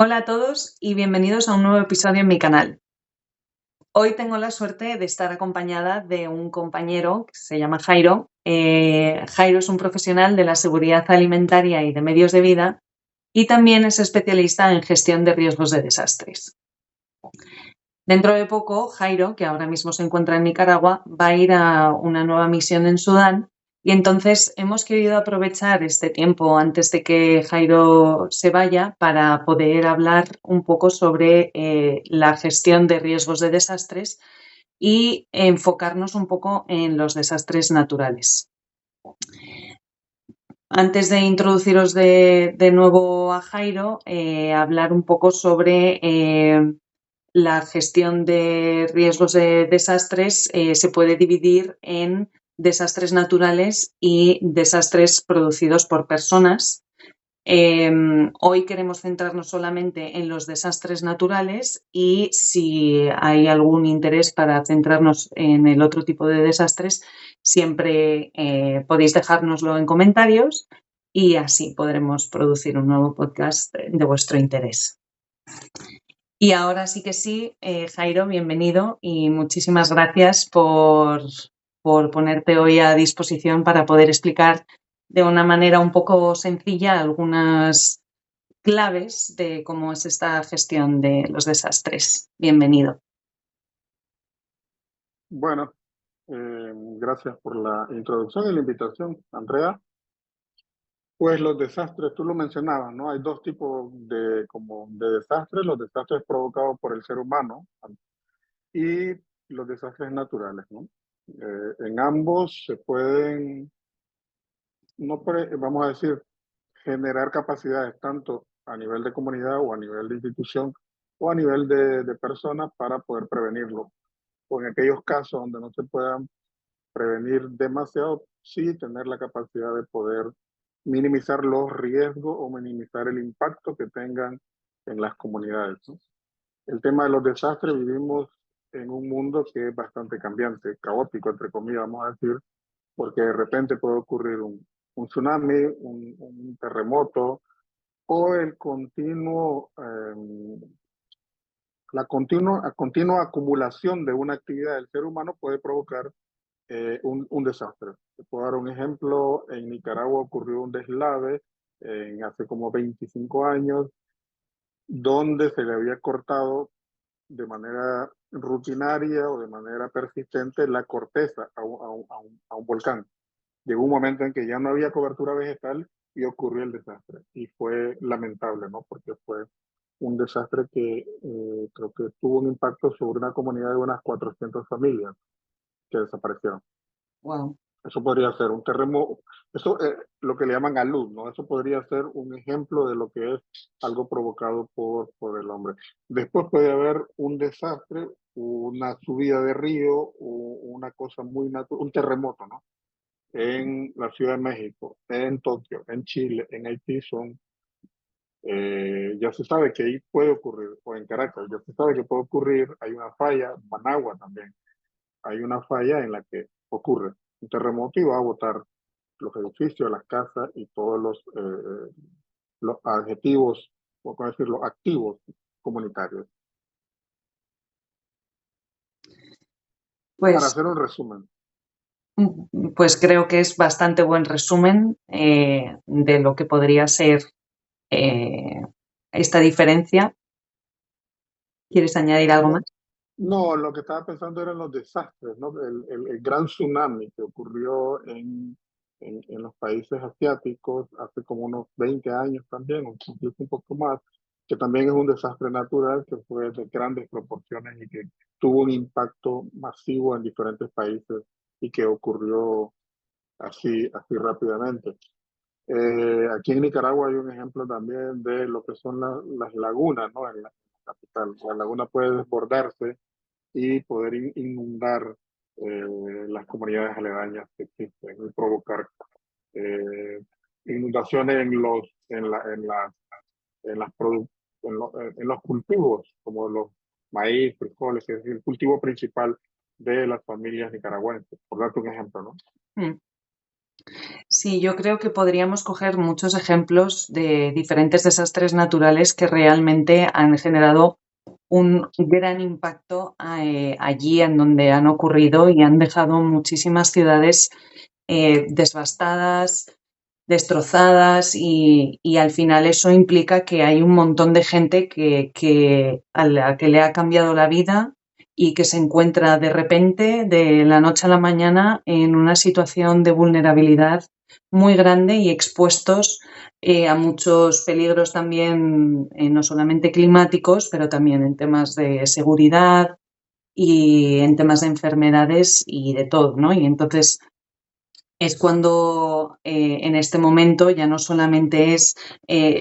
Hola a todos y bienvenidos a un nuevo episodio en mi canal. Hoy tengo la suerte de estar acompañada de un compañero que se llama Jairo. Jairo es un profesional de la seguridad alimentaria y de medios de vida y también es especialista en gestión de riesgos de desastres. Dentro de poco, Jairo, que ahora mismo se encuentra en Nicaragua, va a ir a una nueva misión en Sudán. Y entonces hemos querido aprovechar este tiempo antes de que Jairo se vaya para poder hablar un poco sobre la gestión de riesgos de desastres y enfocarnos un poco en los desastres naturales. Antes de introduciros de nuevo a Jairo, hablar un poco sobre la gestión de riesgos de desastres se puede dividir en desastres naturales y desastres producidos por personas. Hoy queremos centrarnos solamente en los desastres naturales y si hay algún interés para centrarnos en el otro tipo de desastres, siempre podéis dejárnoslo en comentarios y así podremos producir un nuevo podcast de vuestro interés. Y ahora sí que sí, Jairo, bienvenido y muchísimas gracias por ponerte hoy a disposición para poder explicar de una manera un poco sencilla algunas claves de cómo es esta gestión de los desastres. Bienvenido. Bueno, gracias por la introducción y la invitación, Andrea. Pues los desastres, tú lo mencionabas, ¿no? Hay dos tipos de desastres, los desastres provocados por el ser humano y los desastres naturales, ¿no? En ambos se pueden, vamos a decir, generar capacidades tanto a nivel de comunidad o a nivel de institución o a nivel de personas para poder prevenirlo. O en aquellos casos donde no se puedan prevenir demasiado, sí tener la capacidad de poder minimizar los riesgos o minimizar el impacto que tengan en las comunidades, ¿no? El tema de los desastres, vivimos en un mundo que es bastante cambiante, caótico, entre comillas, vamos a decir, porque de repente puede ocurrir un tsunami, un terremoto o la continua acumulación de una actividad del ser humano puede provocar un desastre. Te puedo dar un ejemplo. En Nicaragua ocurrió un deslave hace como 25 años, donde se le había cortado de manera rutinaria o de manera persistente la corteza a un volcán. Llegó un momento en que ya no había cobertura vegetal y ocurrió el desastre. Y fue lamentable, ¿no? Porque fue un desastre que creo que tuvo un impacto sobre una comunidad de unas 400 familias que desaparecieron. Wow. Eso podría ser un terremoto, eso lo que le llaman alud, ¿no? Eso podría ser un ejemplo de lo que es algo provocado por el hombre. Después puede haber un desastre, una subida de río, o una cosa muy natural, un terremoto, ¿no? En la Ciudad de México, en Tokio, en Chile, en Haití ya se sabe que ahí puede ocurrir, o en Caracas, ya se sabe que puede ocurrir, hay una falla, Managua también, hay una falla en la que ocurre un terremoto y va a botar los edificios, las casas y todos los adjetivos, o cómo decirlo, activos comunitarios. Para Pues, hacer un resumen. pues creo que es bastante buen resumen de lo que podría ser esta diferencia. ¿Quieres añadir algo más? No, lo que estaba pensando eran los desastres, ¿no? El gran tsunami que ocurrió en los países asiáticos hace como unos 20 años también, o incluso un poco más, que también es un desastre natural que fue de grandes proporciones y que tuvo un impacto masivo en diferentes países y que ocurrió así rápidamente. Aquí en Nicaragua hay un ejemplo también de lo que son las lagunas, ¿no? En la capital. La laguna puede desbordarse y poder inundar las comunidades aledañas que existen y provocar eh, inundaciones en, las en los cultivos, como los maíz, frijoles, que es el cultivo principal de las familias nicaragüenses, por darte un ejemplo, ¿no? Mm. Sí, yo creo que podríamos coger muchos ejemplos de diferentes desastres naturales que realmente han generado un gran impacto allí en donde han ocurrido y han dejado muchísimas ciudades devastadas, destrozadas y al final eso implica que hay un montón de gente a la que le ha cambiado la vida y que se encuentra de repente, de la noche a la mañana, en una situación de vulnerabilidad muy grande y expuestos a muchos peligros también, no solamente climáticos, pero también en temas de seguridad y en temas de enfermedades y de todo, ¿no? Y entonces es cuando en este momento ya no solamente es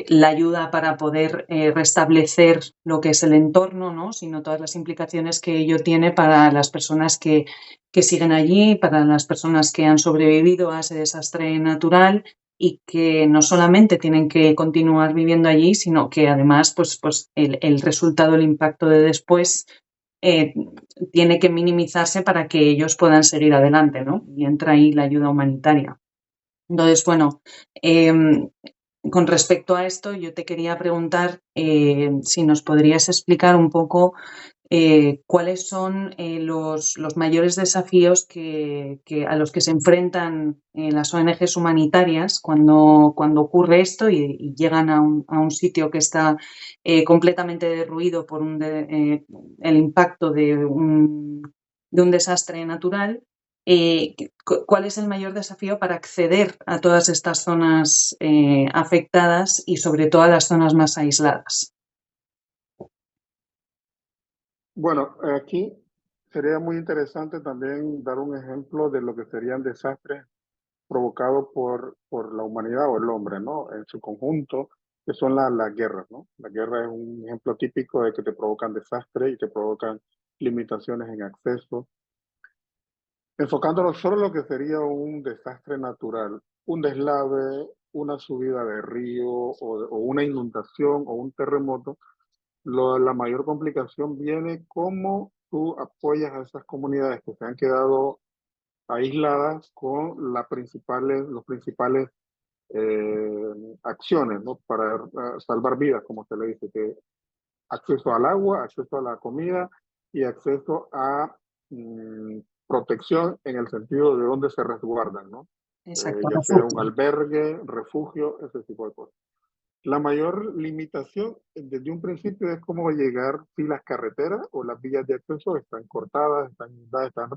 la ayuda para poder restablecer lo que es el entorno, ¿no? Sino todas las implicaciones que ello tiene para las personas que siguen allí, para las personas que han sobrevivido a ese desastre natural y que no solamente tienen que continuar viviendo allí, sino que además pues el resultado, el impacto de después eh, tiene que minimizarse para que ellos puedan seguir adelante, ¿no? Y entra ahí la ayuda humanitaria. Entonces, bueno, eh, con respecto a esto, yo te quería preguntar si nos podrías explicar un poco cuáles son los mayores desafíos a los que se enfrentan las ONGs humanitarias cuando ocurre esto y llegan a un sitio que está completamente derruido por el impacto de un desastre natural. ¿Cuál es el mayor desafío para acceder a todas estas zonas afectadas y sobre todo a las zonas más aisladas? Bueno, aquí sería muy interesante también dar un ejemplo de lo que serían desastres provocados por la humanidad o el hombre, ¿no? En su conjunto, que son las guerras, ¿no? La guerra es un ejemplo típico de que te provocan desastres y te provocan limitaciones en acceso. Enfocándolo solo en lo que sería un desastre natural, un deslave, una subida de río o una inundación o un terremoto, la mayor complicación viene cómo tú apoyas a esas comunidades que se han quedado aisladas con los principales acciones, ¿no? Para salvar vidas, como se le dice, que acceso al agua, acceso a la comida y acceso a protección en el sentido de dónde se resguardan, ¿no? Exacto, Ya sea un refugio. albergue, refugio, ese tipo de cosas. La mayor limitación desde un principio es cómo llegar si las carreteras o las vías de acceso están cortadas, están inundadas, están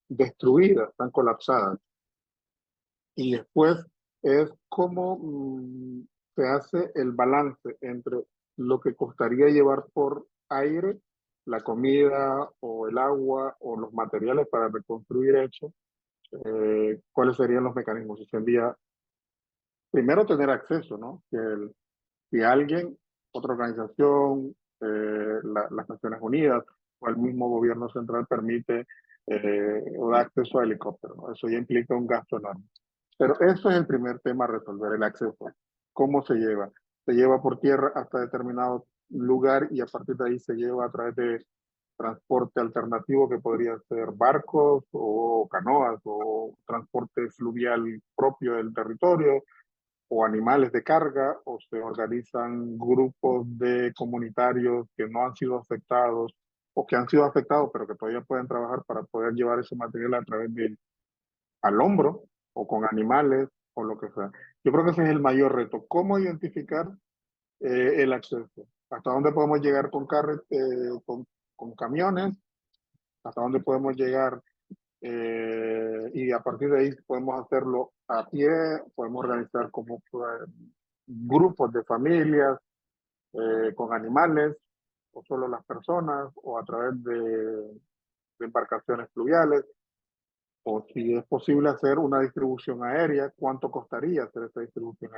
destruidas, están colapsadas. Y después es cómo se hace el balance entre lo que costaría llevar por aire la comida o el agua o los materiales para reconstruir eso, cuáles serían los mecanismos. Si se envía, primero tener acceso, ¿no? Si alguien, otra organización, las Naciones Unidas o el mismo gobierno central permite o da acceso a helicópteros, ¿no? Eso ya implica un gasto enorme. Pero eso es el primer tema a resolver, el acceso. ¿Cómo se lleva? Se lleva por tierra hasta determinado lugar y a partir de ahí se lleva a través de transporte alternativo que podría ser barcos o canoas o transporte fluvial propio del territorio o animales de carga o se organizan grupos de comunitarios que no han sido afectados o que han sido afectados pero que todavía pueden trabajar para poder llevar ese material a través del al hombro o con animales o lo que sea. Yo creo que ese es el mayor reto, cómo identificar el acceso, hasta dónde podemos llegar con camiones, hasta dónde podemos llegar y a partir de ahí podemos hacerlo a pie, podemos organizar como grupos de familias con animales o solo las personas o a través de embarcaciones fluviales o si es posible hacer una distribución aérea, cuánto costaría hacer esa distribución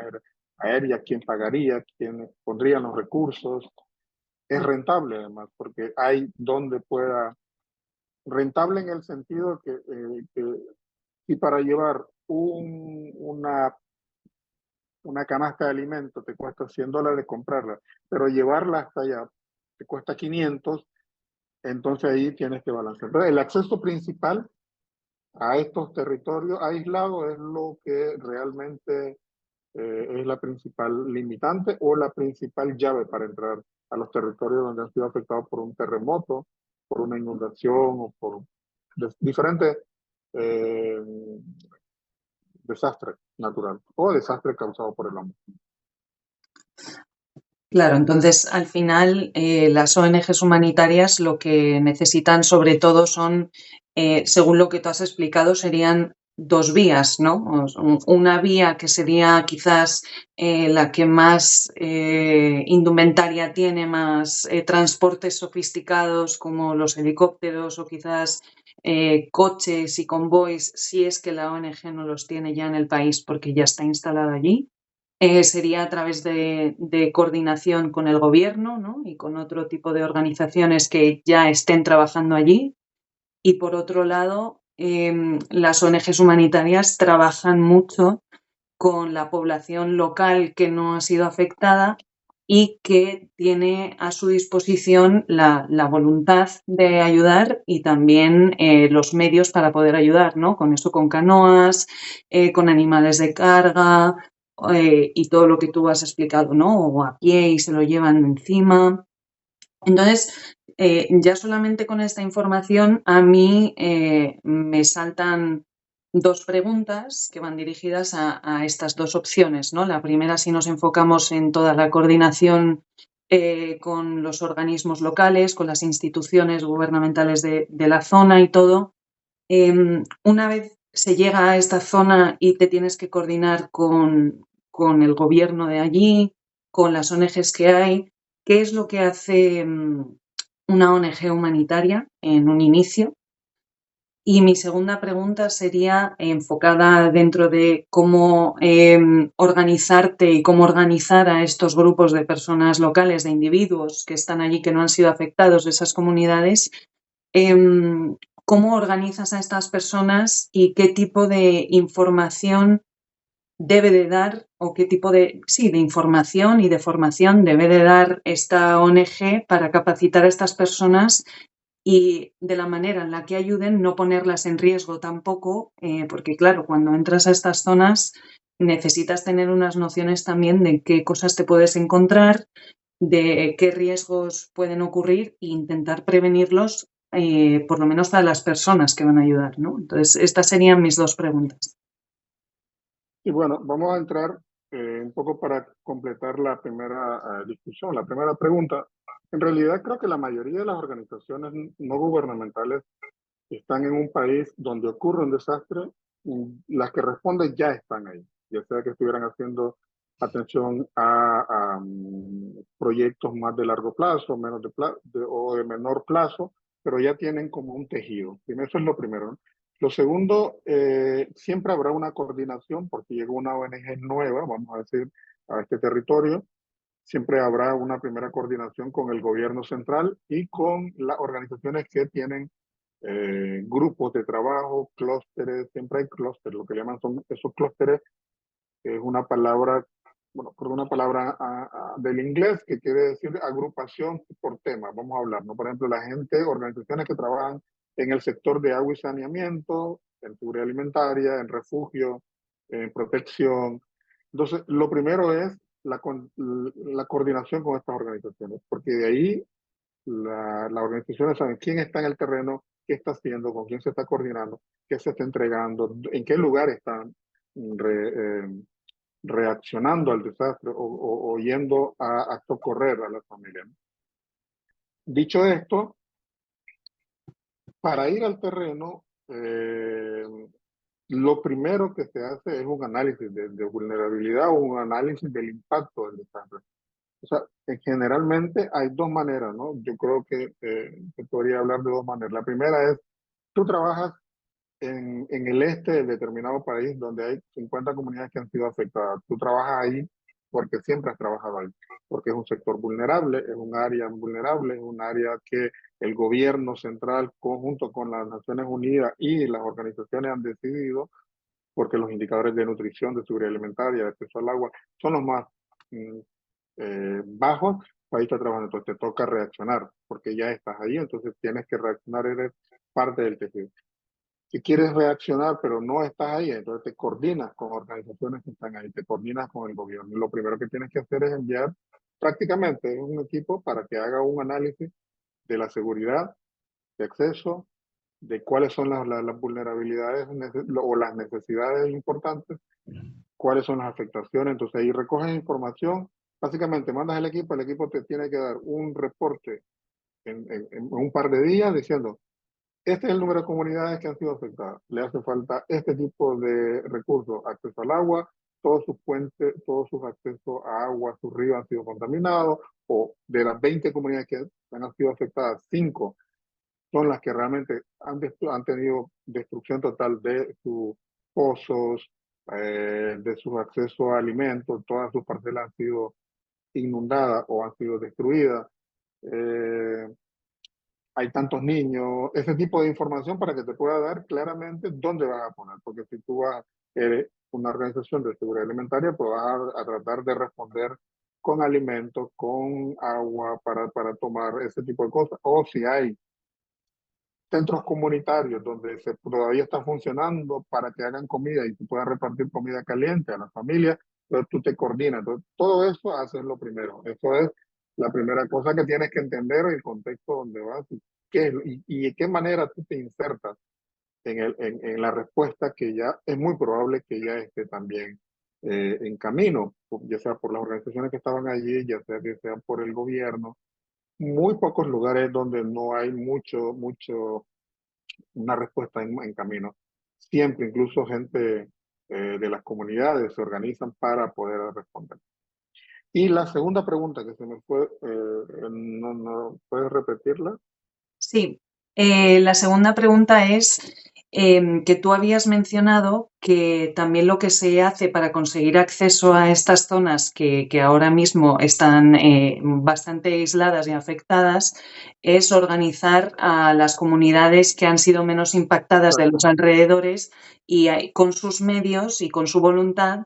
aérea, quién pagaría, quién pondrían los recursos. Es rentable además, porque hay donde pueda, rentable en el sentido que si para llevar una canasta de alimentos te cuesta $100 comprarla, pero llevarla hasta allá te cuesta 500, entonces ahí tienes que balancear. Entonces, el acceso principal a estos territorios aislados es lo que realmente es la principal limitante o la principal llave para entrar a los territorios donde han sido afectados por un terremoto, por una inundación o por diferentes eh, desastres naturales o desastres causados por el hombre. Claro, entonces al final las ONGs humanitarias lo que necesitan sobre todo son, según lo que tú has explicado, serían dos vías, ¿no? Una vía que sería quizás la que más indumentaria tiene, más transportes sofisticados como los helicópteros o quizás coches y convoys, si es que la ONG no los tiene ya en el país porque ya está instalada allí. Sería a través de coordinación con el gobierno, ¿no? Y con otro tipo de organizaciones que ya estén trabajando allí. Y por otro lado, las ONGs humanitarias trabajan mucho con la población local que no ha sido afectada y que tiene a su disposición la voluntad de ayudar y también los medios para poder ayudar, ¿no? Con eso, con canoas, con animales de carga y todo lo que tú has explicado, ¿no? O a pie y se lo llevan encima. Entonces, ya solamente con esta información a mí me saltan dos preguntas que van dirigidas a estas dos opciones, ¿no? La primera, si nos enfocamos en toda la coordinación con los organismos locales, con las instituciones gubernamentales de la zona y todo. Una vez se llega a esta zona y te tienes que coordinar con el gobierno de allí, con las ONGs que hay, ¿qué es lo que hace una ONG humanitaria en un inicio? Y mi segunda pregunta sería enfocada dentro de cómo organizarte y cómo organizar a estos grupos de personas locales, de individuos que están allí, que no han sido afectados de esas comunidades. ¿Cómo organizas a estas personas y qué tipo de información debe de dar o qué tipo de, sí, de información y de formación debe de dar esta ONG para capacitar a estas personas y de la manera en la que ayuden no ponerlas en riesgo tampoco, porque claro, cuando entras a estas zonas necesitas tener unas nociones también de qué cosas te puedes encontrar, de qué riesgos pueden ocurrir e intentar prevenirlos, por lo menos para las personas que van a ayudar, ¿no? Entonces, estas serían mis dos preguntas. Y bueno, vamos a entrar un poco para completar la primera discusión, la primera pregunta. En realidad creo que la mayoría de las organizaciones no gubernamentales que están en un país donde ocurre un desastre, las que responden ya están ahí, ya sea que estuvieran haciendo atención a proyectos más de largo plazo, menos o de menor plazo, pero ya tienen como un tejido. Y eso es lo primero, ¿no? Lo segundo, siempre habrá una coordinación porque llegó una ONG nueva, vamos a decir, a este territorio. Siempre habrá una primera coordinación con el gobierno central y con las organizaciones que tienen grupos de trabajo, clústeres, siempre hay clústeres, lo que llaman son esos clústeres, que es una palabra, bueno, por una palabra del inglés que quiere decir agrupación por tema, vamos a hablar, ¿no? Por ejemplo, la gente, organizaciones que trabajan en el sector de agua y saneamiento, en seguridad alimentaria, en refugio, en protección. Entonces, lo primero es la coordinación con estas organizaciones, porque de ahí las organizaciones saben quién está en el terreno, qué está haciendo, con quién se está coordinando, qué se está entregando, en qué lugar están reaccionando al desastre o yendo a socorrer a la familia, ¿no? Dicho esto, para ir al terreno, lo primero que se hace es un análisis de vulnerabilidad o un análisis del impacto del desastre. O sea, generalmente hay dos maneras, ¿no? Yo creo que se podría hablar de dos maneras. La primera es, tú trabajas en el este del determinado país donde hay 50 comunidades que han sido afectadas. Tú trabajas ahí porque siempre has trabajado ahí, porque es un sector vulnerable, es un área vulnerable, es un área que el gobierno central, conjunto con las Naciones Unidas y las organizaciones han decidido, porque los indicadores de nutrición, de seguridad alimentaria, de acceso al agua, son los más mm, bajos, ahí está trabajando. Entonces te toca reaccionar, porque ya estás ahí, entonces tienes que reaccionar, eres parte del tejido. que quieres reaccionar, pero no estás ahí, entonces te coordinas con organizaciones que están ahí, te coordinas con el gobierno. Y lo primero que tienes que hacer es enviar prácticamente un equipo para que haga un análisis de la seguridad, de acceso, de cuáles son las vulnerabilidades o las necesidades importantes, cuáles son las afectaciones. Entonces ahí recoges información, básicamente mandas al equipo, el equipo te tiene que dar un reporte en un par de días diciendo, este es el número de comunidades que han sido afectadas. Le hace falta este tipo de recursos, acceso al agua, todos sus puentes, todos sus accesos a agua, sus ríos han sido contaminados, o de las 20 comunidades que han sido afectadas, 5 son las que realmente han tenido destrucción total de sus pozos, de sus accesos a alimentos, todas sus parcelas han sido inundadas o han sido destruidas. Eh, Hay tantos niños, ese tipo de información para que te pueda dar claramente dónde vas a poner, porque si tú eres una organización de seguridad alimentaria, pues vas a tratar de responder con alimentos, con agua para tomar ese tipo de cosas, o si hay centros comunitarios donde todavía está funcionando para que hagan comida y tú puedas repartir comida caliente a las familias, entonces tú te coordinas. Entonces, todo eso haces lo primero. Eso es la primera cosa que tienes que entender, el contexto donde vas y de qué manera tú te insertas en la respuesta que ya es muy probable que ya esté también en camino, ya sea por las organizaciones que estaban allí, ya sea que sea por el gobierno. Muy pocos lugares donde no hay una respuesta en camino. Siempre, incluso gente de las comunidades se organizan para poder responder. Y la segunda pregunta que se me fue, no, ¿puedes repetirla? Sí, la segunda pregunta es que tú habías mencionado que también lo que se hace para conseguir acceso a estas zonas que ahora mismo están bastante aisladas y afectadas es organizar a las comunidades que han sido menos impactadas de los Exacto. alrededores y con sus medios y con su voluntad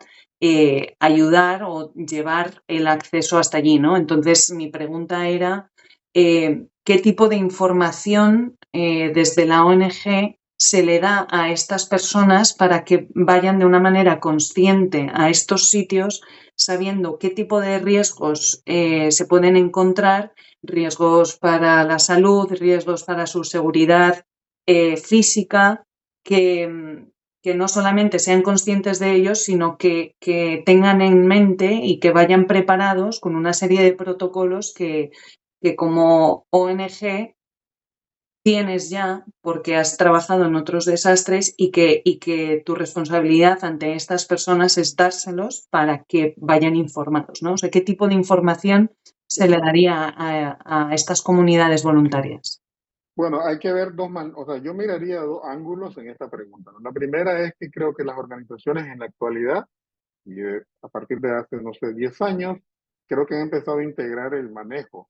ayudar o llevar el acceso hasta allí, ¿no? Entonces, mi pregunta era qué tipo de información desde la ONG se le da a estas personas para que vayan de una manera consciente a estos sitios, sabiendo qué tipo de riesgos se pueden encontrar, riesgos para la salud, riesgos para su seguridad física, que no solamente sean conscientes de ellos, sino que tengan en mente y que vayan preparados con una serie de protocolos que como ONG tienes ya porque has trabajado en otros desastres y que tu responsabilidad ante estas personas es dárselos para que vayan informados, ¿no? O sea, ¿qué tipo de información se le Exacto. daría a estas comunidades voluntarias? Bueno, hay que ver o sea, yo miraría dos ángulos en esta pregunta, ¿no? La primera es que creo que las organizaciones en la actualidad, y a partir de hace, no sé, 10 años, creo que han empezado a integrar el manejo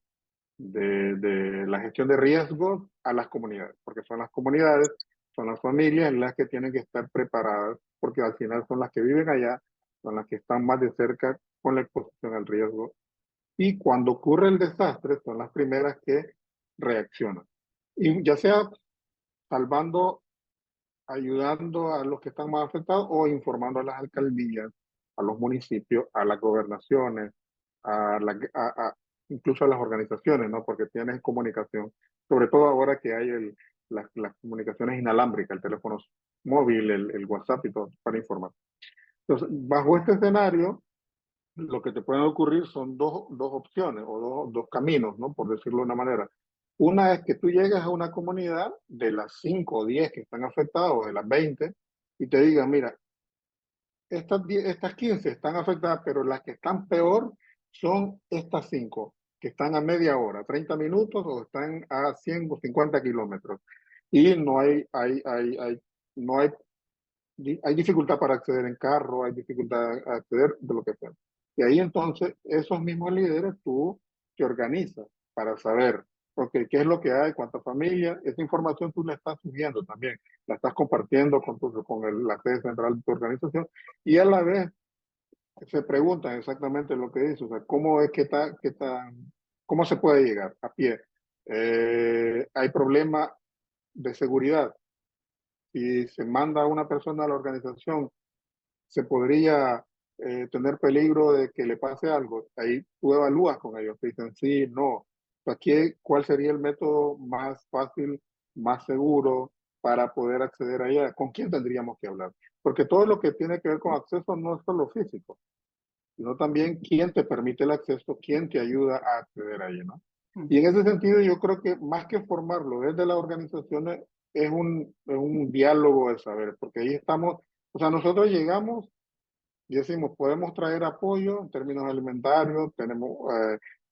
de la gestión de riesgos a las comunidades, porque son las comunidades, son las familias las que tienen que estar preparadas, porque al final son las que viven allá, son las que están más de cerca con la exposición al riesgo. Y cuando ocurre el desastre, son las primeras que reaccionan. Y ya sea salvando, ayudando a los que están más afectados o informando a las alcaldías, a los municipios, a las gobernaciones, a la, incluso a las organizaciones, ¿no? Porque tienen comunicación, sobre todo ahora que hay las comunicaciones inalámbricas, el teléfono móvil, el WhatsApp y todo, para informar. Entonces, bajo este escenario, lo que te pueden ocurrir son dos opciones o dos caminos, ¿no? Por decirlo de una manera. Una es que tú llegas a una comunidad de las 5 o 10 que están afectadas o de las 20 y te digan, mira, estas 15 están afectadas, pero las que están peor son estas 5 que están a media hora, 30 minutos o están a 100 o 50 kilómetros. Y no hay hay dificultad para acceder en carro, hay dificultad a acceder de lo que sea. Y ahí entonces esos mismos líderes tú te organizas para saber, okay, qué es lo que hay, cuántas familias, esa información tú la estás subiendo también, la estás compartiendo con la sede central de tu organización y a la vez se preguntan exactamente lo que dice, o sea, cómo es cómo se puede llegar a pie. Hay problemas de seguridad, si se manda a una persona a la organización, se podría tener peligro de que le pase algo. Ahí tú evalúas con ellos, te dicen sí, no. Aquí, ¿cuál sería el método más fácil, más seguro para poder acceder a ella? ¿Con quién tendríamos que hablar? Porque todo lo que tiene que ver con acceso no es solo físico, sino también quién te permite el acceso, quién te ayuda a acceder a ella, ¿no? Y en ese sentido yo creo que más que formarlo desde las organizaciones es un diálogo de saber, porque ahí estamos, o sea, nosotros llegamos y decimos, podemos traer apoyo en términos alimentarios, tenemos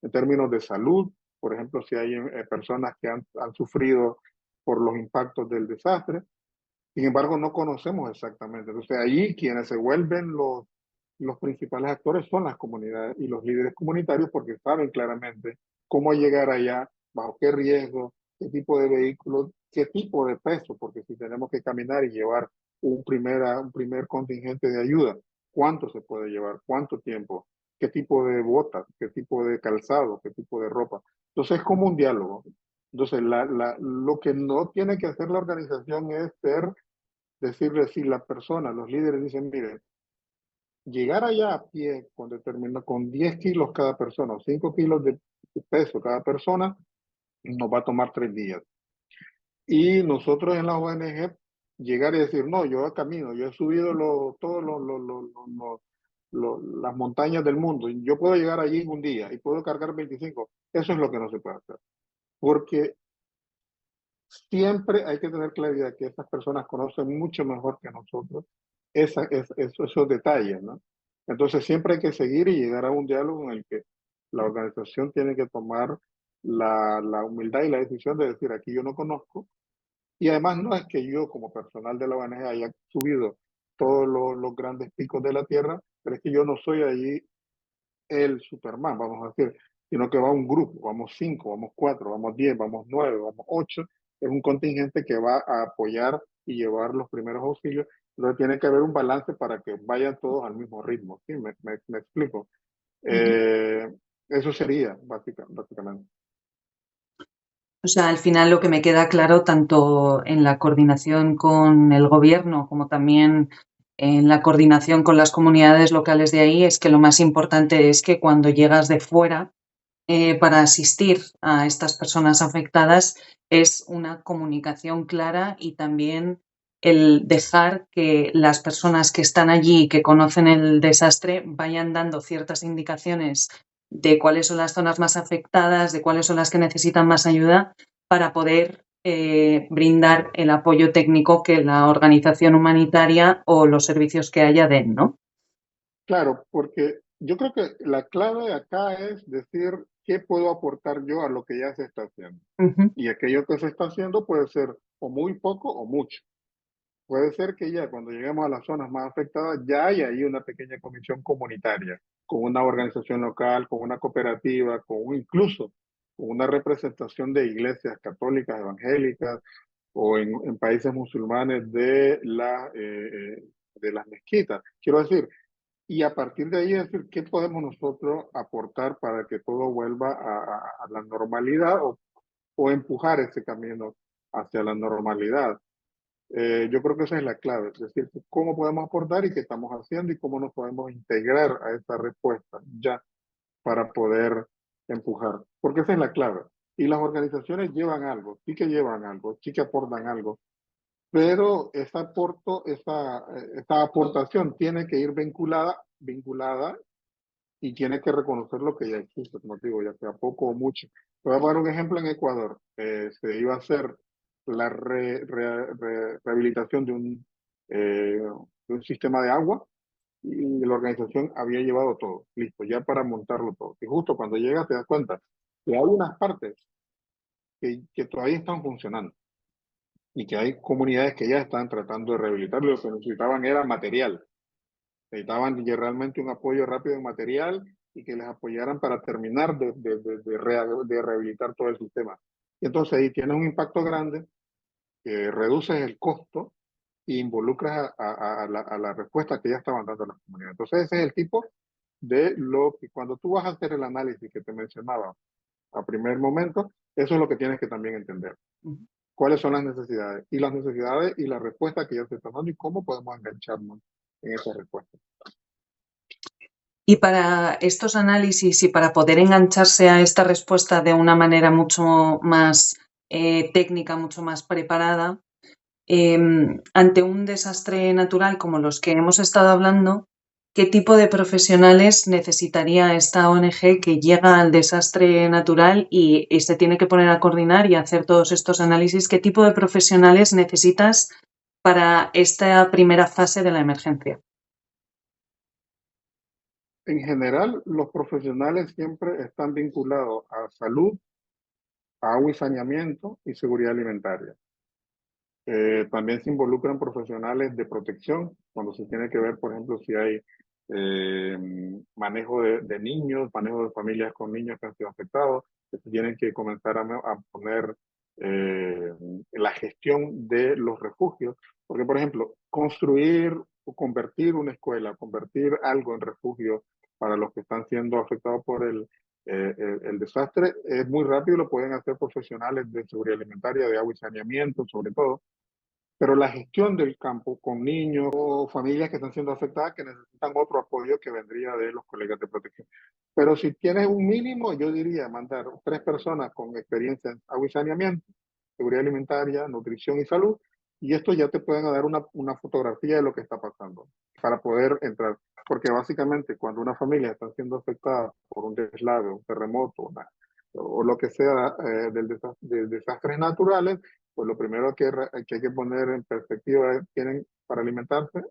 en términos de salud, por ejemplo, si hay personas que han sufrido por los impactos del desastre, sin embargo, no conocemos exactamente. Entonces, allí quienes se vuelven los principales actores son las comunidades y los líderes comunitarios porque saben claramente cómo llegar allá, bajo qué riesgo, qué tipo de vehículos, qué tipo de peso, porque si tenemos que caminar y llevar un primer contingente de ayuda, ¿cuánto se puede llevar? ¿Cuánto tiempo? ¿Qué tipo de botas? ¿Qué tipo de calzado? ¿Qué tipo de ropa? Entonces, es como un diálogo. Entonces, lo que no tiene que hacer la organización es decirle si la persona, los líderes dicen, miren, llegar allá a pie con 10 kilos cada persona o 5 kilos de peso cada persona, nos va a tomar 3 días. Y nosotros en la ONG llegar y decir, no, yo camino, yo he subido todos las montañas del mundo, y yo puedo llegar allí en un día y puedo cargar 25. Eso es lo que no se puede hacer. Porque siempre hay que tener claridad que estas personas conocen mucho mejor que nosotros esos detalles, ¿no? Entonces siempre hay que seguir y llegar a un diálogo en el que la organización tiene que tomar la humildad y la decisión de decir, aquí yo no conozco, y además no es que yo como personal de la ONG haya subido todos los grandes picos de la Tierra, pero es que yo no soy allí el Superman, vamos a decir, sino que va un grupo, vamos 5, vamos 4, vamos 10, vamos 9, vamos 8, es un contingente que va a apoyar y llevar los primeros auxilios, entonces tiene que haber un balance para que vayan todos al mismo ritmo, ¿sí? Me explico. Ujú. Eh, Eso sería básicamente. O sea, al final lo que me queda claro, tanto en la coordinación con el gobierno como también en la coordinación con las comunidades locales de ahí, es que lo más importante es que cuando llegas de fuera para asistir a estas personas afectadas es una comunicación clara y también el dejar que las personas que están allí y que conocen el desastre vayan dando ciertas indicaciones de cuáles son las zonas más afectadas, de cuáles son las que necesitan más ayuda para poder brindar el apoyo técnico que la organización humanitaria o los servicios que haya den, ¿no? Claro, porque yo creo que la clave acá es decir qué puedo aportar yo a lo que ya se está haciendo. Ujú, Y aquello que se está haciendo puede ser o muy poco o mucho. Puede ser que ya cuando lleguemos a las zonas más afectadas ya hay ahí una pequeña comisión comunitaria, con una organización local, con una cooperativa, incluso con una representación de iglesias católicas, evangélicas o en países musulmanes de las mezquitas. Quiero decir, y a partir de ahí decir qué podemos nosotros aportar para que todo vuelva a la normalidad o empujar ese camino hacia la normalidad. Yo creo que esa es la clave, es decir, cómo podemos aportar y qué estamos haciendo y cómo nos podemos integrar a esta respuesta ya para poder empujar, porque esa es la clave. Y las organizaciones llevan algo, sí que llevan algo, sí que aportan algo, pero esta aportación tiene que ir vinculada y tiene que reconocer lo que ya existe, como te digo, ya sea poco o mucho. Te voy a poner un ejemplo en Ecuador. Se iba a hacer la rehabilitación de un sistema de agua y la organización había llevado todo, listo, ya para montarlo todo. Y justo cuando llegas te das cuenta que hay unas partes que todavía están funcionando y que hay comunidades que ya están tratando de rehabilitarlo. Lo que necesitaban era material. Necesitaban realmente un apoyo rápido en material y que les apoyaran para terminar de rehabilitar todo el sistema. Y entonces ahí tienes un impacto grande, que reduces el costo e involucras a la respuesta que ya estaban dando las comunidades. Entonces ese es el tipo de lo que cuando tú vas a hacer el análisis que te mencionaba a primer momento, eso es lo que tienes que también entender. ujú. cuáles son las necesidades y la respuesta que ya se está dando y cómo podemos engancharnos en esa respuesta. Y para estos análisis y para poder engancharse a esta respuesta de una manera mucho más técnica, mucho más preparada, ante un desastre natural como los que hemos estado hablando, ¿qué tipo de profesionales necesitaría esta ONG que llega al desastre natural y se tiene que poner a coordinar y hacer todos estos análisis? ¿Qué tipo de profesionales necesitas para esta primera fase de la emergencia? En general, los profesionales siempre están vinculados a salud, agua y saneamiento y seguridad alimentaria. También se involucran profesionales de protección, cuando se tiene que ver, por ejemplo, si hay manejo de niños, manejo de familias con niños que han sido afectados, que se tienen que comenzar a poner la gestión de los refugios, porque, por ejemplo, construir o convertir una escuela, convertir algo en refugio para los que están siendo afectados por el desastre, es muy rápido, lo pueden hacer profesionales de seguridad alimentaria, de agua y saneamiento, sobre todo, pero la gestión del campo con niños o familias que están siendo afectadas que necesitan otro apoyo que vendría de los colegas de protección. Pero si tienes un mínimo, yo diría mandar 3 personas con experiencia en agua y saneamiento, seguridad alimentaria, nutrición y salud, y esto ya te pueden dar una fotografía de lo que está pasando para poder entrar. Porque básicamente cuando una familia está siendo afectada por un deslave, un terremoto, o lo que sea de desastres naturales, pues lo primero que hay que poner en perspectiva es, ¿tienen para alimentarse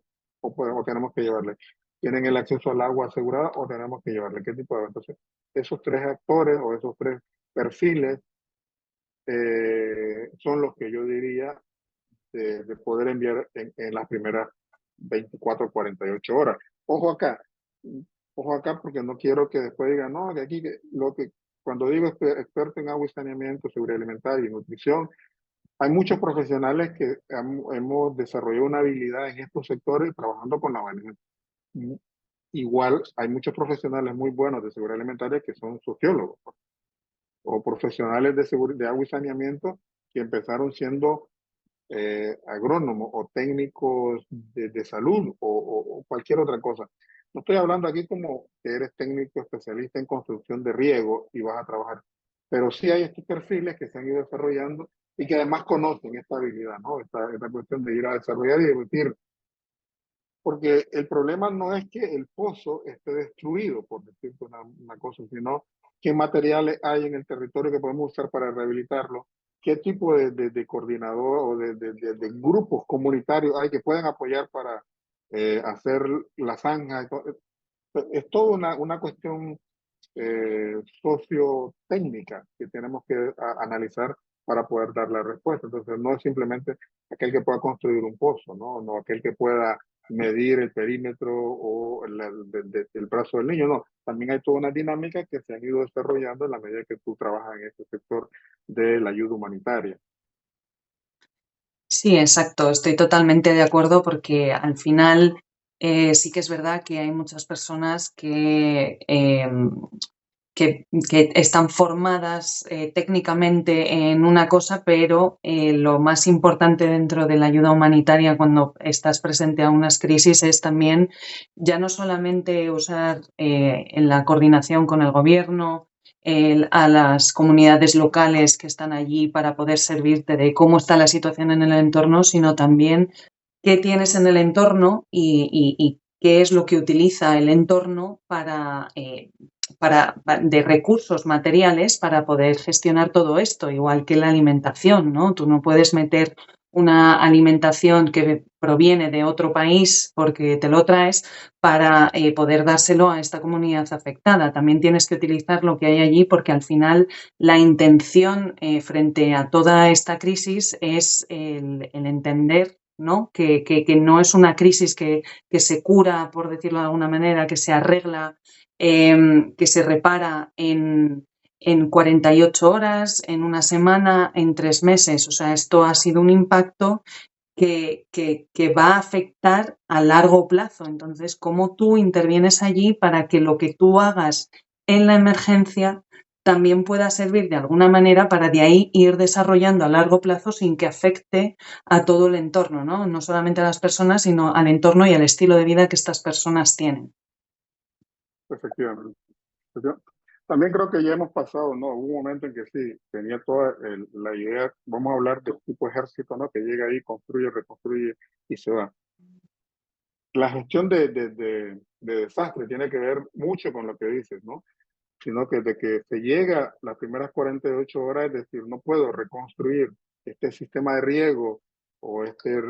o tenemos que llevarle? ¿Tienen el acceso al agua asegurada o tenemos que llevarle? ¿Qué tipo de? Entonces, esos 3 actores o esos 3 perfiles son los que yo diría de poder enviar en las primeras 24 o 48 horas. Ojo acá, ojo acá porque no quiero que después digan, no, de aquí, cuando digo experto en agua y saneamiento, seguridad alimentaria y nutrición, hay muchos profesionales que hemos desarrollado una habilidad en estos sectores trabajando con la ONG. Igual hay muchos profesionales muy buenos de seguridad alimentaria que son sociólogos, pues, o profesionales de agua y saneamiento que empezaron siendo agrónomos o técnicos de salud o cualquier otra cosa. No estoy hablando aquí como que eres técnico especialista en construcción de riego y vas a trabajar, pero sí hay estos perfiles que se han ido desarrollando y que además conocen esta habilidad, ¿no? Esta cuestión de ir a desarrollar y decir, porque el problema no es que el pozo esté destruido, por decirte una cosa, sino qué materiales hay en el territorio que podemos usar para rehabilitarlo, qué tipo de coordinador o de grupos comunitarios hay que pueden apoyar para hacer la zanja. Es toda una cuestión sociotécnica que tenemos que analizar para poder dar la respuesta. Entonces, no es simplemente aquel que pueda construir un pozo, ¿no? No aquel que pueda medir el perímetro o el brazo del niño, no. También hay toda una dinámica que se han ido desarrollando en la medida que tú trabajas en este sector de la ayuda humanitaria. Sí, exacto. Estoy totalmente de acuerdo porque al final sí que es verdad que hay muchas personas que están formadas técnicamente en una cosa, pero lo más importante dentro de la ayuda humanitaria cuando estás presente a unas crisis es también ya no solamente usar en la coordinación con el gobierno, a las comunidades locales que están allí para poder servirte de cómo está la situación en el entorno, sino también qué tienes en el entorno y qué es lo que utiliza el entorno de recursos materiales para poder gestionar todo esto, igual que la alimentación, ¿no? Tú no puedes meter una alimentación que proviene de otro país porque te lo traes para poder dárselo a esta comunidad afectada. También tienes que utilizar lo que hay allí porque al final la intención frente a toda esta crisis es el entender, ¿no? Que no es una crisis que se cura, por decirlo de alguna manera, que se arregla, que se repara en 48 horas, en una semana, en 3 meses. O sea, esto ha sido un impacto que va a afectar a largo plazo. Entonces, ¿cómo tú intervienes allí para que lo que tú hagas en la emergencia también pueda servir de alguna manera para de ahí ir desarrollando a largo plazo sin que afecte a todo el entorno, ¿no? No solamente a las personas, sino al entorno y al estilo de vida que estas personas tienen. efectivamente. Yo también creo que ya hemos pasado, ¿no? Hubo un momento en que sí, tenía toda la idea, vamos a hablar de tipo ejército, ¿no? Que llega ahí, construye, reconstruye y se va. La gestión de desastre tiene que ver mucho con lo que dices, ¿no? Sino que de que se llega las primeras 48 horas, es decir, no puedo reconstruir este sistema de riego o este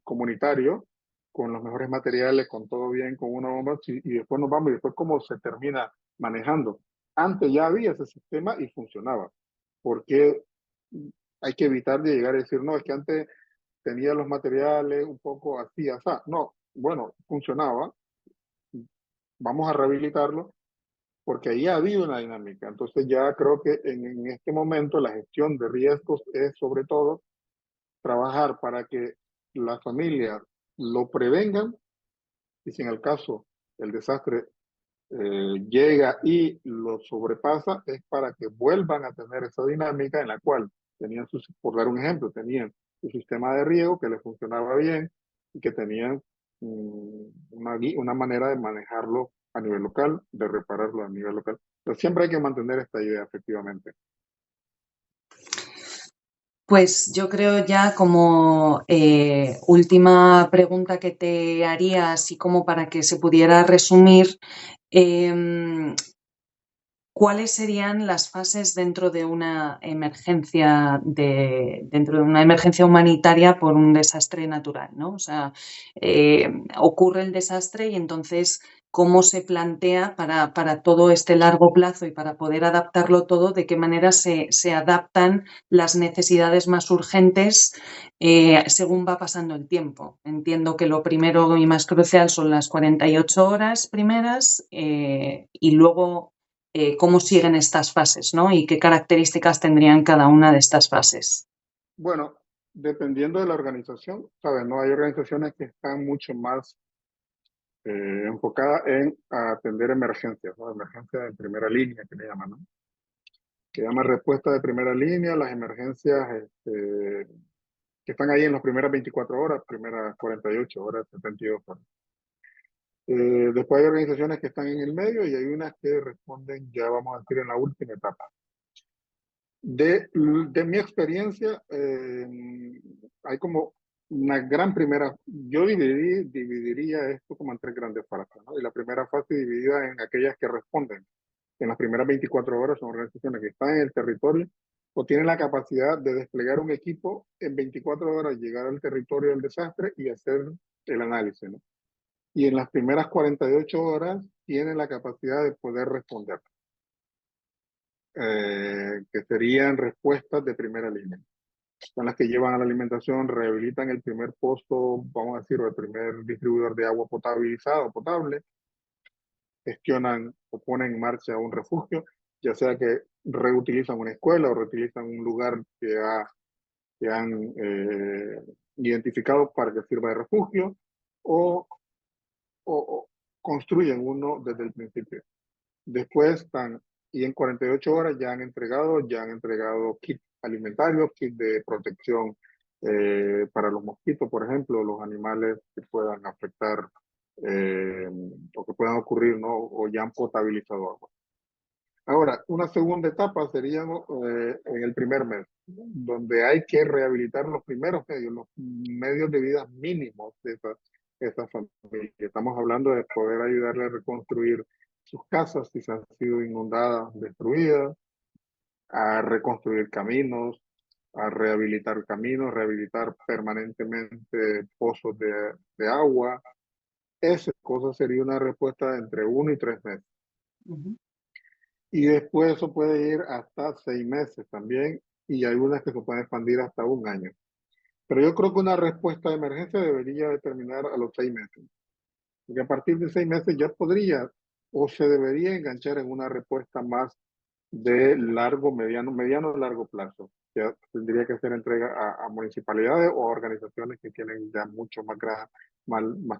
comunitario con los mejores materiales, con todo bien, con una bomba, y después nos vamos y después cómo se termina manejando. Antes ya había ese sistema y funcionaba. Porque hay que evitar de llegar a decir, no, es que antes tenía los materiales un poco así, así. No, bueno, funcionaba, vamos a rehabilitarlo porque ahí ha habido una dinámica. Entonces ya creo que en este momento la gestión de riesgos es sobre todo trabajar para que las familias lo prevengan y si en el caso el desastre llega y lo sobrepasa, es para que vuelvan a tener esa dinámica en la cual tenían, por dar un ejemplo, tenían su sistema de riego que les funcionaba bien y que tenían una manera de manejarlo a nivel local, de repararlo a nivel local. Pero siempre hay que mantener esta idea, efectivamente. Pues yo creo ya como última pregunta que te haría, así como para que se pudiera resumir, ¿cuáles serían las fases dentro de una emergencia dentro de una emergencia humanitaria por un desastre natural, ¿no? O sea, ocurre el desastre y entonces cómo se plantea para todo este largo plazo y para poder adaptarlo todo, de qué manera se adaptan las necesidades más urgentes según va pasando el tiempo. Entiendo que lo primero y más crucial son las 48 horas primeras y luego cómo siguen estas fases, ¿no? Y qué características tendrían cada una de estas fases. Bueno, dependiendo de la organización, ¿sabes? No hay organizaciones que están mucho más enfocadas en atender emergencias, ¿no? Emergencias en primera línea, que le llaman, ¿no? Que llama respuesta de primera línea, las emergencias que están ahí en las primeras 24 horas, primeras 48 horas, 72 horas. Después hay organizaciones que están en el medio y hay unas que responden, ya vamos a decir, en la última etapa. De mi experiencia, hay como una gran primera, yo dividiría esto como en tres grandes fases, ¿no? Y la primera fase dividida en aquellas que responden en las primeras 24 horas, son organizaciones que están en el territorio o tienen la capacidad de desplegar un equipo en 24 horas, llegar al territorio del desastre y hacer el análisis, ¿no? Y en las primeras 48 horas tienen la capacidad de poder responder, que serían respuestas de primera línea. Son las que llevan a la alimentación, rehabilitan el primer pozo, vamos a decir, o el primer distribuidor de agua potabilizado, potable, gestionan o ponen en marcha un refugio, ya sea que reutilizan una escuela o reutilizan un lugar que han identificado para que sirva de refugio, o, o construyen uno desde el principio. Después están, y en 48 horas ya han entregado kits alimentarios, kits de protección para los mosquitos, por ejemplo, los animales que puedan afectar o que puedan ocurrir, ¿no? O ya han potabilizado agua. Ahora, una segunda etapa sería, ¿no? En el primer mes, donde hay que rehabilitar los medios de vida mínimos de esas familias. Estamos hablando de poder ayudarle a reconstruir sus casas si se han sido inundadas, destruidas, a reconstruir caminos, rehabilitar permanentemente pozos de agua. Esa cosa sería una respuesta de entre 1 y 3 meses. Uh-huh. Y después eso puede ir hasta 6 meses también, y hay unas que se pueden expandir hasta un año. Pero yo creo que una respuesta de emergencia debería determinar a los 6 meses. Porque a partir de 6 meses ya podría o se debería enganchar en una respuesta más de mediano o largo plazo. Ya tendría que ser entrega a municipalidades o a organizaciones que tienen ya mucho más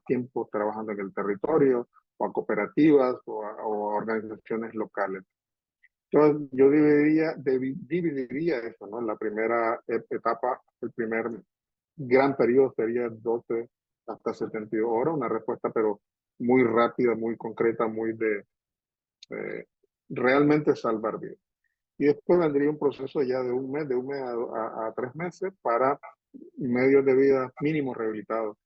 tiempo trabajando en el territorio, o a cooperativas o a organizaciones locales. Entonces, yo dividiría eso, ¿no? La primera etapa, el primer gran periodo sería 12 hasta 72 horas, una respuesta pero muy rápida, muy concreta, muy de eh, realmente salvar vidas. Y después vendría un proceso ya de un mes a 3 meses para medios de vida mínimos rehabilitados.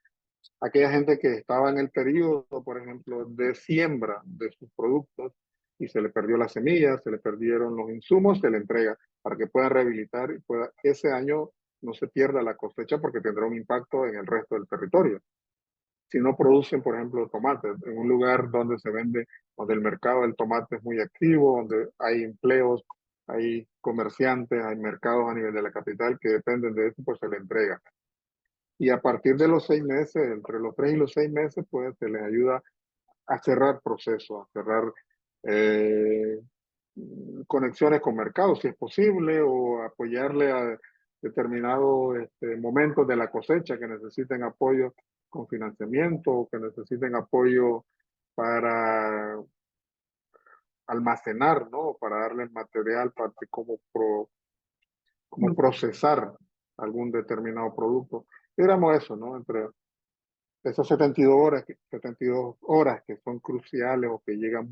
Aquella gente que estaba en el periodo, por ejemplo, de siembra de sus productos y se le perdió la semilla, se le perdieron los insumos, se le entrega para que pueda rehabilitar y pueda ese año no se pierda la cosecha porque tendrá un impacto en el resto del territorio. Si no producen, por ejemplo, tomates en un lugar donde se vende, donde el mercado del tomate es muy activo, donde hay empleos, hay comerciantes, hay mercados a nivel de la capital que dependen de eso, pues se le entrega. Y a partir de los 6 meses, entre los 3 y los 6 meses, pues se les ayuda a cerrar procesos, a cerrar eh, conexiones con mercados, si es posible, o apoyarle a determinados momentos de la cosecha que necesiten apoyo con financiamiento o que necesiten apoyo para almacenar, ¿no? Para darles material para cómo procesar algún determinado producto. Éramos eso, ¿no? Entre esas 72 horas, 72 horas que son cruciales o que llegan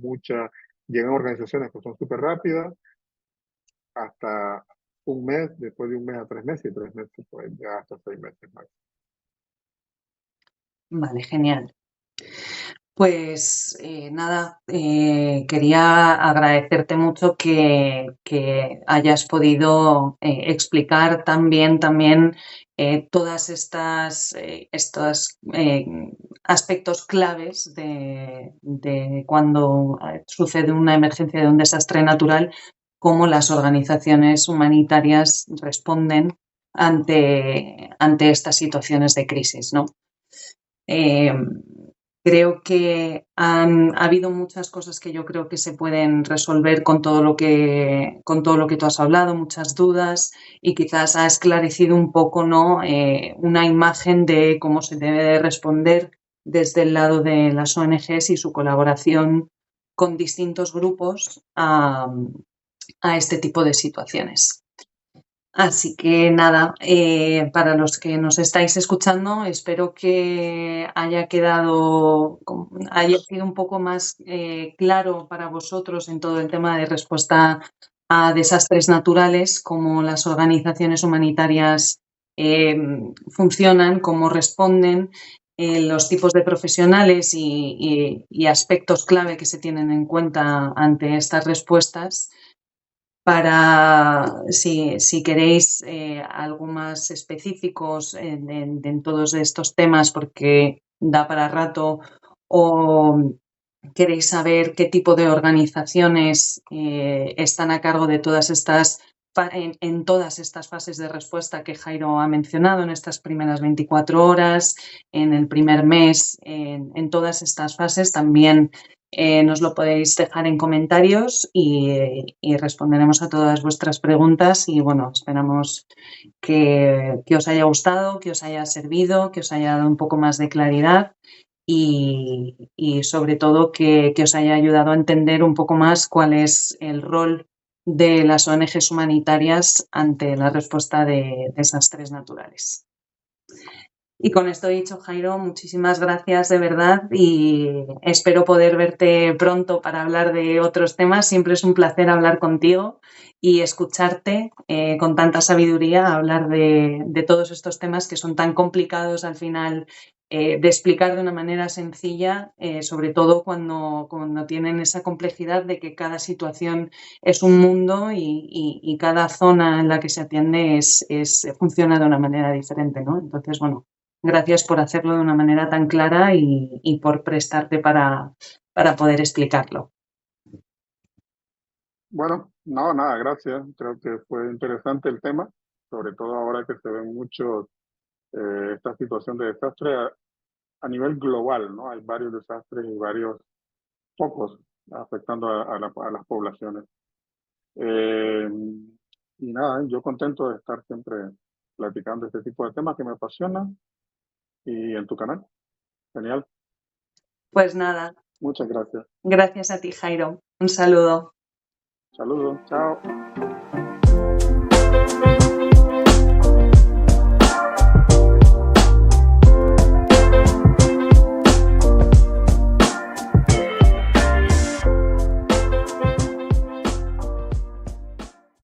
organizaciones que son súper rápidas, hasta un mes, después de un mes a 3 meses, y 3 meses, pues ya hasta 6 meses más. Vale, genial. Pues nada, quería agradecerte mucho que hayas podido explicar tan bien también todas estos aspectos claves de cuando sucede una emergencia de un desastre natural, cómo las organizaciones humanitarias responden ante estas situaciones de crisis, ¿no? Eh, Creo que ha habido muchas cosas que yo creo que se pueden resolver con todo lo que tú has hablado, muchas dudas, y quizás ha esclarecido un poco, ¿no? Una imagen de cómo se debe de responder desde el lado de las ONGs y su colaboración con distintos grupos a este tipo de situaciones. Así que nada, para los que nos estáis escuchando, espero que haya sido un poco más claro para vosotros en todo el tema de respuesta a desastres naturales, cómo las organizaciones humanitarias funcionan, cómo responden, los tipos de profesionales y aspectos clave que se tienen en cuenta ante estas respuestas para, si queréis algo más específicos en todos estos temas, porque da para rato, o queréis saber qué tipo de organizaciones están a cargo de todas estas en todas estas fases de respuesta que Jairo ha mencionado, en estas primeras 24 horas, en el primer mes, en todas estas fases, también nos lo podéis dejar en comentarios y responderemos a todas vuestras preguntas. Y bueno, esperamos que os haya gustado, que os haya servido, que os haya dado un poco más de claridad y sobre todo que os haya ayudado a entender un poco más cuál es el rol de las ONGs humanitarias ante la respuesta de desastres naturales. Y con esto dicho, Jairo, muchísimas gracias de verdad y espero poder verte pronto para hablar de otros temas. Siempre es un placer hablar contigo y escucharte con tanta sabiduría hablar de todos estos temas que son tan complicados al final de explicar de una manera sencilla, sobre todo cuando tienen esa complejidad de que cada situación es un mundo y cada zona en la que se atiende funciona de una manera diferente, ¿no? Entonces, bueno. Gracias por hacerlo de una manera tan clara y por prestarte para poder explicarlo. Bueno, no, nada, gracias. Creo que fue interesante el tema, sobre todo ahora que se ven mucho esta situación de desastre a nivel global, ¿no? Hay varios desastres y varios focos afectando a las poblaciones. Eh, y nada, yo contento de estar siempre platicando este tipo de temas que me apasionan y en tu canal. Genial. Pues nada, Muchas gracias. gracias a ti, Jairo. Un saludo. Saludos, chao.